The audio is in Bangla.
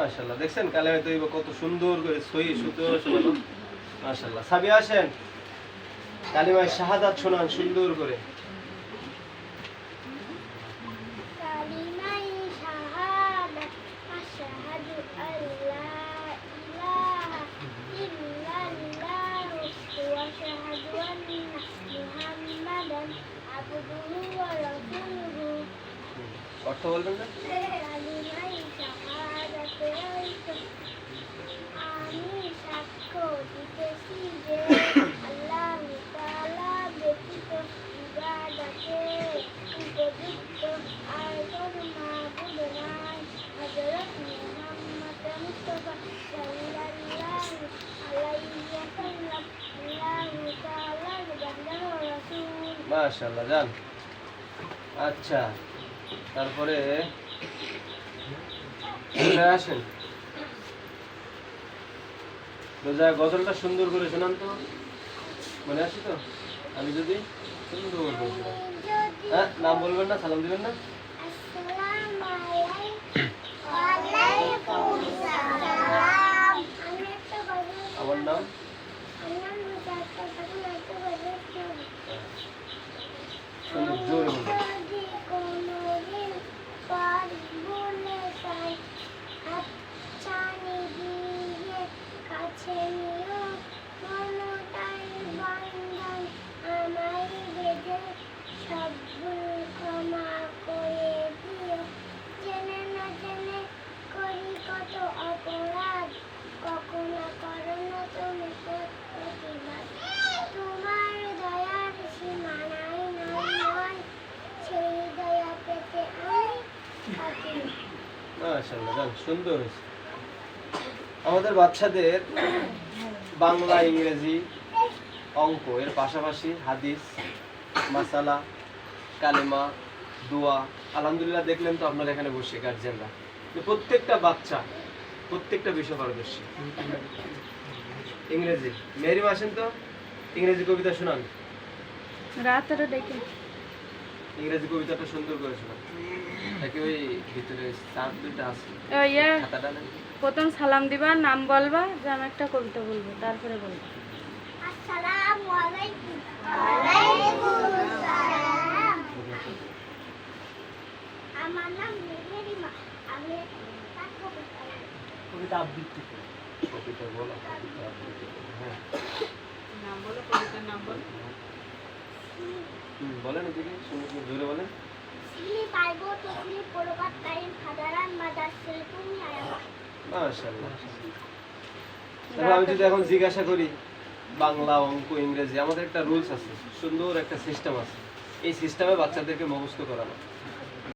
মাশাআল্লাহ, দেখছেন কালেমা তৈবা কত সুন্দর করে সহি সুন্দর শোনালো। মাশাআল্লাহ, সাবিয়া আসেন, কালিমা শাহাদাত শোনান সুন্দর করে। কালিমায়ে শাহাদাত আশহাদু আল্লা ইলাহা ইল্লাল্লাহু ওয়া আশহাদু আন্না মুহাম্মাদান আবদুহু ওয়া রাসূলুহু। অর্থ বলবেন না? কালিমায়ে শাহাদাতের অর্থ, আমি সাক্ষ্য দিতেছি যে আল্লাহ তাআলা ব্যতীত ইবাদতের উপযুক্ত আর কোনো মাবুদ নাই। হযরত মুহাম্মদ মুস্তাফা সাল্লাল্লাহু আলাইহি ওয়াসাল্লাম আল্লাহ তাআলার বান্দা ও রাসূল। মাশাআল্লাহ, যান। আচ্ছা, তারপরে আসেন, রোজা গজলটা সুন্দর করে শোনান তো, মনে আছে তো? আমি যদি সুন্দর করে শোনাই। হ্যাঁ, নাম বলবেন না, সালাম দিবেন না? আসসালামু আলাইকুম। ওয়ালাইকুম সালাম। আমি একটা গজল আমার নাম আমার মুজাফফর আমি একটা গজল শুনি। সুন্দর জোরে বলবেন। যদি কোনোদিন পারি বলে চাই, হাতছানি দিয়ে কাছে নিও, মনটাই বান্ধাই আমায় বেঁধে, সব ভুল ক্ষমা করে দিও। জেনে না জেনে করি কত অপরাধ, কখনো করো না তুমি প্রতিবাদ। তোমার দয়ার সীমানাই নয়, সেই দয়া পেতে আমি থাকি। মাশাআল্লাহ, যান, সুন্দর হয়েছে। আমাদের বাচ্চাদের বাংলা, ইংরেজি, অঙ্ক এর পাশাপাশি হাদিস, মাসালা, কালেমা, দোয়া, আলহামদুলিল্লাহ দেখলেন তো আপনারা এখানে বসে গার্জিয়ানরা, প্রত্যেকটা বাচ্চা প্রত্যেকটা বিষয় পারদর্শী। ইংরেজি, মেহরিম আসেন তো, ইংরেজি কবিতা শোনান। রাতের ডেকে ইংরেজি কবিতাটা সুন্দর করে শোনান। নাকি ওই ভিতরে চার দুইটা আছে, খাতাটা নেন। প্রথম সালাম দিবা, নাম বলবা, যে আমি একটা কবিতা বলবো, তারপরে বলবো। আসসালামু আলাইকুম। ওয়ালাইকুম সালাম। আমার নাম মেহেরিমা। আমি একটা কবিতা বলবো। কবিতা আবৃত্তি করো। কবিতা বলো, কবিতা আবৃত্তি করো। হ্যাঁ, নাম বলো, কবিতার নাম বলো। বলেন এদিকে, সুন্দর করে জোরে বলেন। সিলি পাইবো তুসলি পরবাত কাইন হাজারান মাদাসিল তুমি আয়ামা। মাশাআল্লাহ। তাহলে আমি যদি এখন জিজ্ঞাসা করি, বাংলা, অঙ্ক, ইংরেজি, আমাদের একটা রুলস আছে, সুন্দর একটা সিস্টেম আছে। এই সিস্টেমে বাচ্চাদেরকে মুখস্থ করানো।